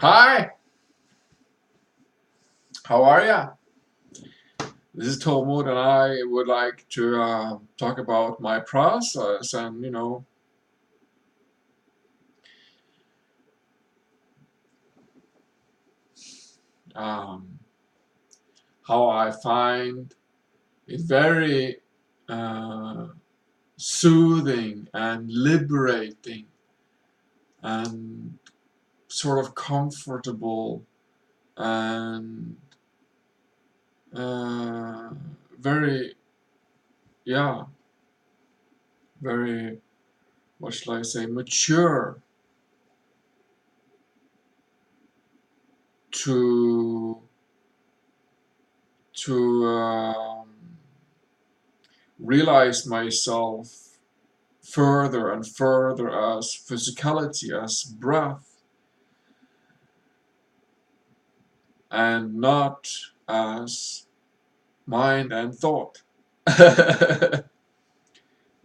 Hi, how are ya? This is Tormod, and I would like to talk about my process and um, how I find it very uh, soothing and liberating and sort of comfortable and uh, very, yeah, very, what shall I say, mature to to realize myself further and further as physicality, as breath, and not as mind and thought.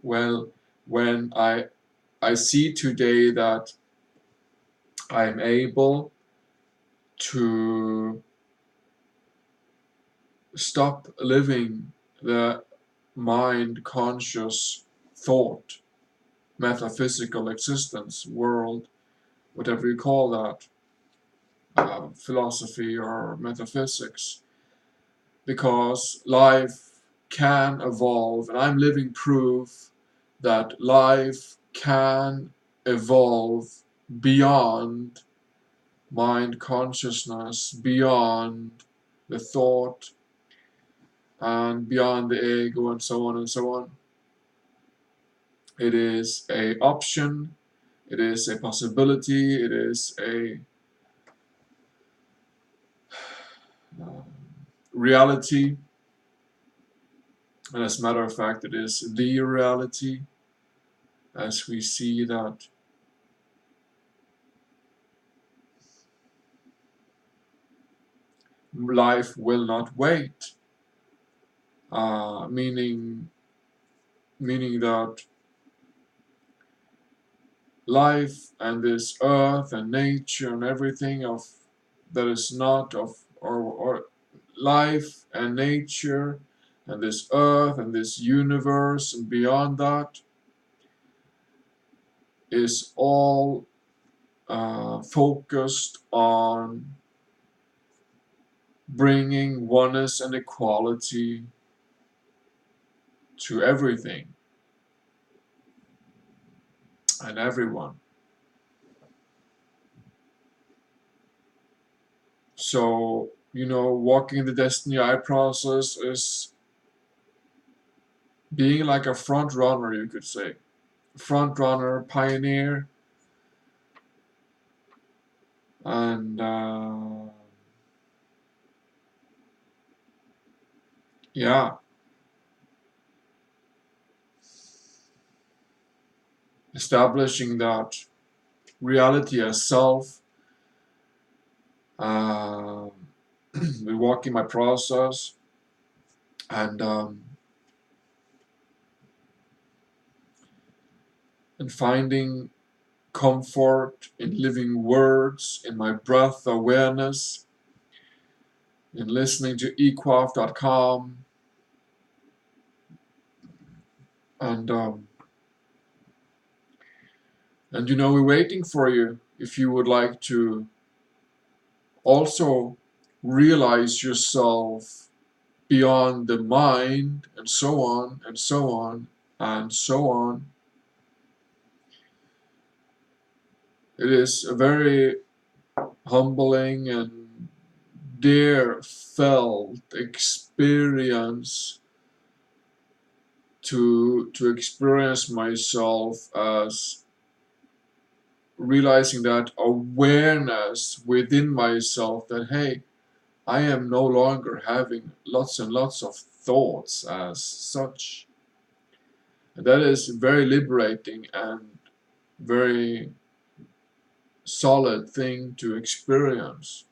Well, when I see today that I'm able to stop living the mind conscious thought, metaphysical existence, world, whatever you call that, philosophy or metaphysics, because life can evolve, and I'm living proof that life can evolve beyond mind consciousness, beyond the thought, and beyond the ego, and so on and so on. It is a option, it is a possibility, it is a uh, reality, and as a matter of fact, it is the reality, as we see that life will not wait, meaning that life and this earth and nature and everything of that is not of or life and nature and this earth and this universe and beyond that is all focused on bringing oneness and equality to everything and everyone. So, walking the destiny I process is being like a front runner, you could say. Front runner, pioneer, and yeah, establishing that reality as self, uh, walking my process, and finding comfort in living words, in my breath awareness, in listening to equaf.com, and we're waiting for you if you would like to also realize yourself beyond the mind, and so on and so on and so on. It is a very humbling and dear felt experience to experience myself as realizing that awareness within myself that, hey, I am no longer having lots and lots of thoughts as such. And that is very liberating and very solid thing to experience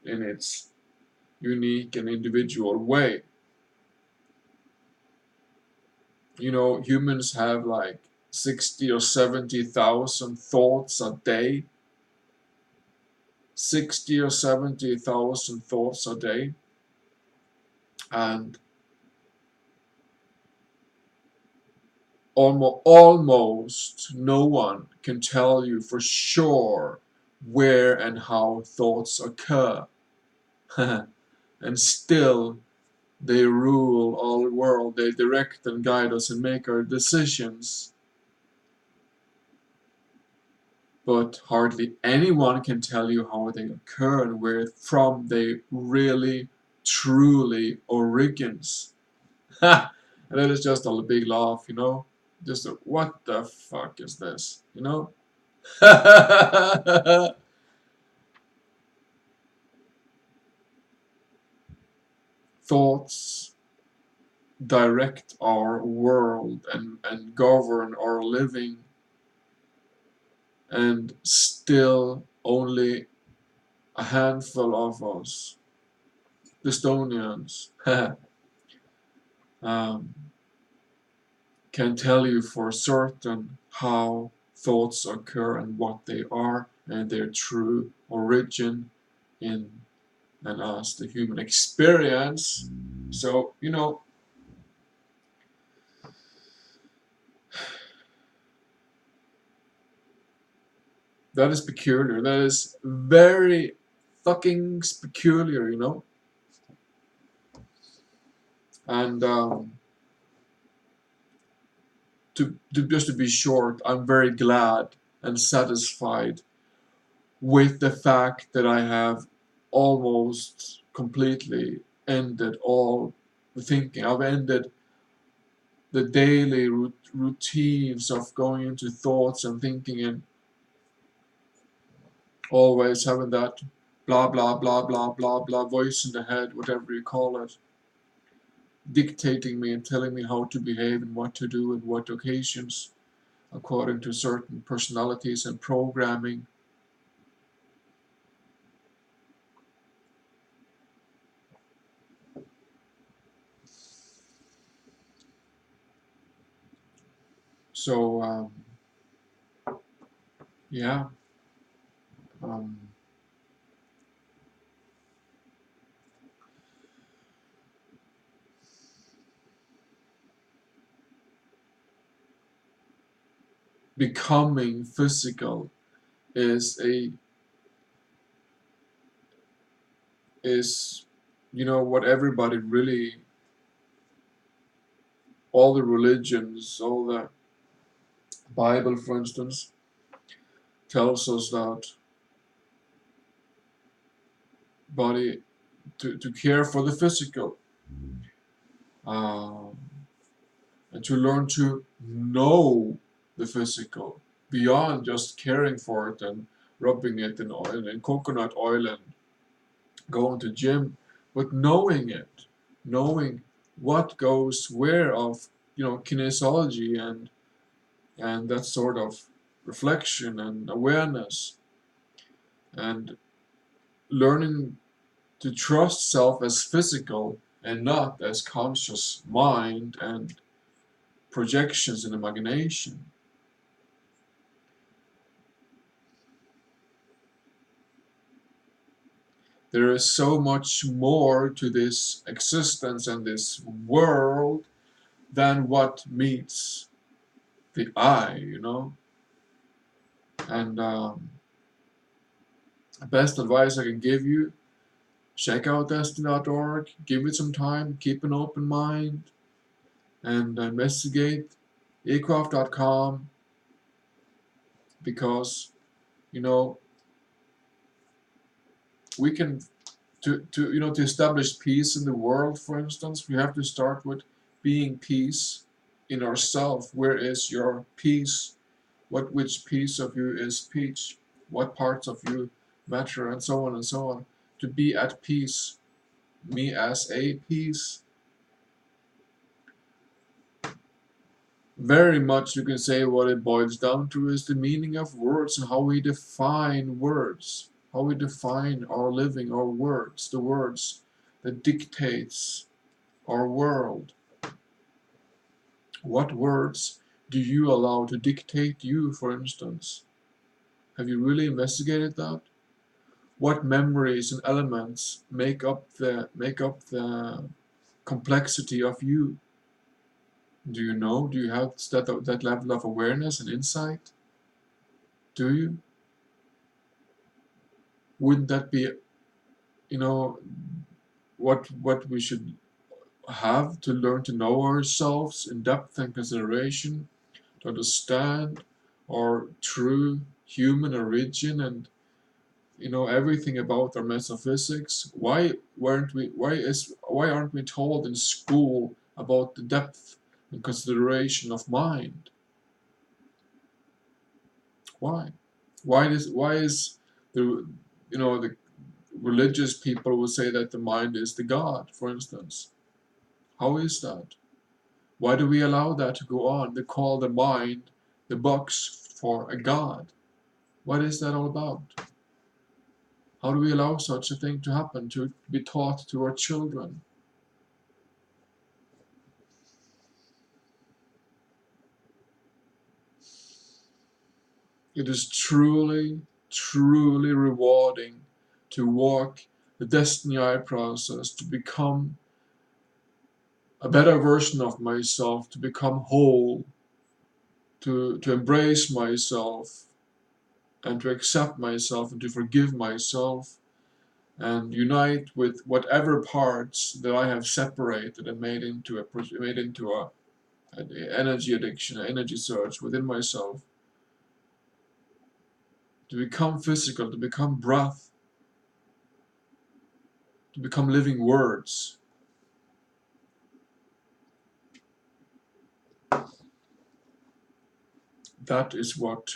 in its unique and individual way. Humans have like 60 or 70,000 thoughts a day. 60 or 70,000 thoughts a day, and almost no one can tell you for sure where and how thoughts occur. And still, they rule all the world. They direct and guide us and make our decisions. But hardly anyone can tell you how they occur and where from they really, truly origins. And then it's just a big laugh, you know? Just a, what the fuck is this, you know? Thoughts direct our world and govern our living, and still only a handful of us, the Estonians, um, can tell you for certain how thoughts occur and what they are and their true origin in and us, the human experience. So, you know, that is peculiar. That is very fucking peculiar, you know? And just to be short, I'm very glad and satisfied with the fact that I have almost completely ended all the thinking. I've ended the daily routines of going into thoughts and thinking and always having that blah blah blah blah blah blah voice in the head, whatever you call it, dictating me and telling me how to behave and what to do and what occasions according to certain personalities and programming. So yeah, um, becoming physical is a is you know what everybody really, all the religions, all the Bible, for instance, tells us that body to care for the physical, um, and to learn to know the physical beyond just caring for it and rubbing it in oil and coconut oil and going to gym, but knowing it, knowing what goes where of kinesiology and that sort of reflection and awareness, and learning to trust self as physical and not as conscious mind and projections and imagination. There is so much more to this existence and this world than what meets the eye, you know? And the best advice I can give you, check out desteni.org, give it some time, keep an open mind, and investigate ecraft.com, because, you know, we can, to establish peace in the world, for instance, we have to start with being peace in ourselves. Where is your peace? Which piece of you is peach? What parts of you matter? And so on and so on. To be at peace, me as a peace. Very much you can say what it boils down to is the meaning of words and how we define words, how we define our living, our words, the words that dictates our world. What words do you allow to dictate you, for instance? Have you really investigated that? what memories and elements make up the complexity of you? Do you know? Do you have that level of awareness and insight? Do you? Wouldn't that be, you know, what we should have to learn to know ourselves in depth and consideration, to understand our true human origin and everything about our metaphysics? Why aren't we told in school about the depth and consideration of mind? Why? Why is the the religious people would say that the mind is the God, for instance? How is that? Why do we allow that to go on? They call the mind the box for a God. What is that all about? How do we allow such a thing to happen, to be taught to our children? It is truly, truly rewarding to walk the destiny process, to become a better version of myself, to become whole, to embrace myself, and to accept myself, and to forgive myself, and unite with whatever parts that I have separated and made into an energy addiction, an energy search within myself, to become physical, to become breath, to become living words. That is what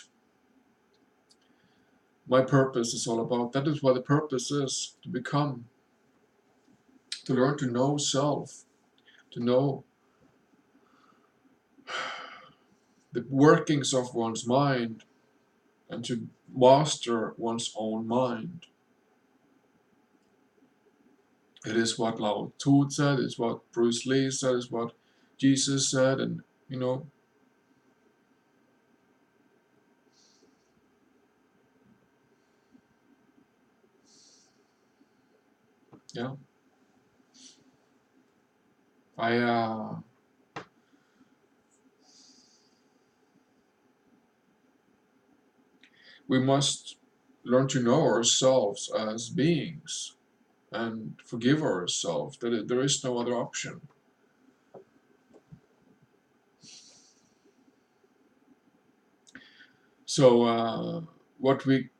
my purpose is all about. That is what the purpose is, to become, to learn to know self, to know the workings of one's mind, and to master one's own mind. It is what Lao Tzu said, it's what Bruce Lee said, it's what Jesus said, and you know, yeah. I We must learn to know ourselves as beings and forgive ourselves. That there is no other option. So what we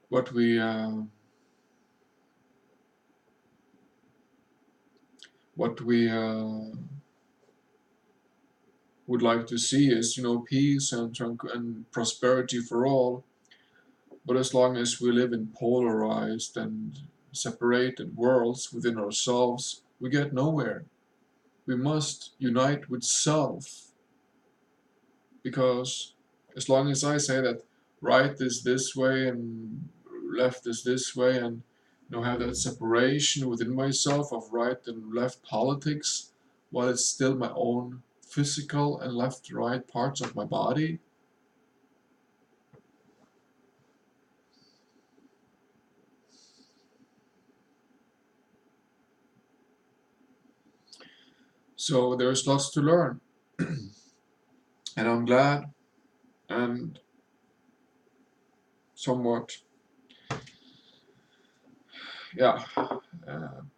would like to see is peace and prosperity for all. But as long as we live in polarized and separated worlds within ourselves, we get nowhere. We must unite with self, because as long as I say that right is this way and left is this way, and have that separation within myself of right and left politics, while it's still my own physical and left right parts of my body. So there's lots to learn, and I'm glad and somewhat, yeah,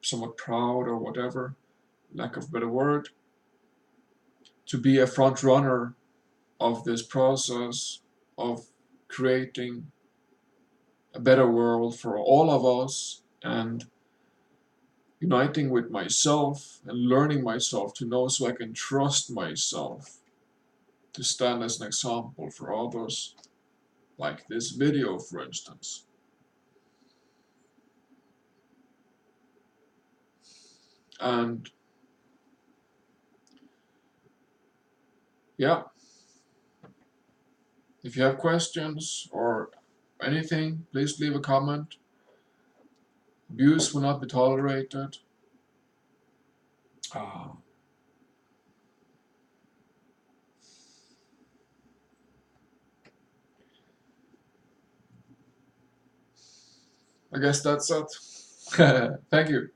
somewhat proud, or whatever, lack of a better word, to be a front runner of this process of creating a better world for all of us, and uniting with myself and learning myself to know, so I can trust myself to stand as an example for others, like this video, for instance. And yeah, if you have questions or anything, please leave a comment. Abuse will not be tolerated. Ah, I guess that's it. Thank you.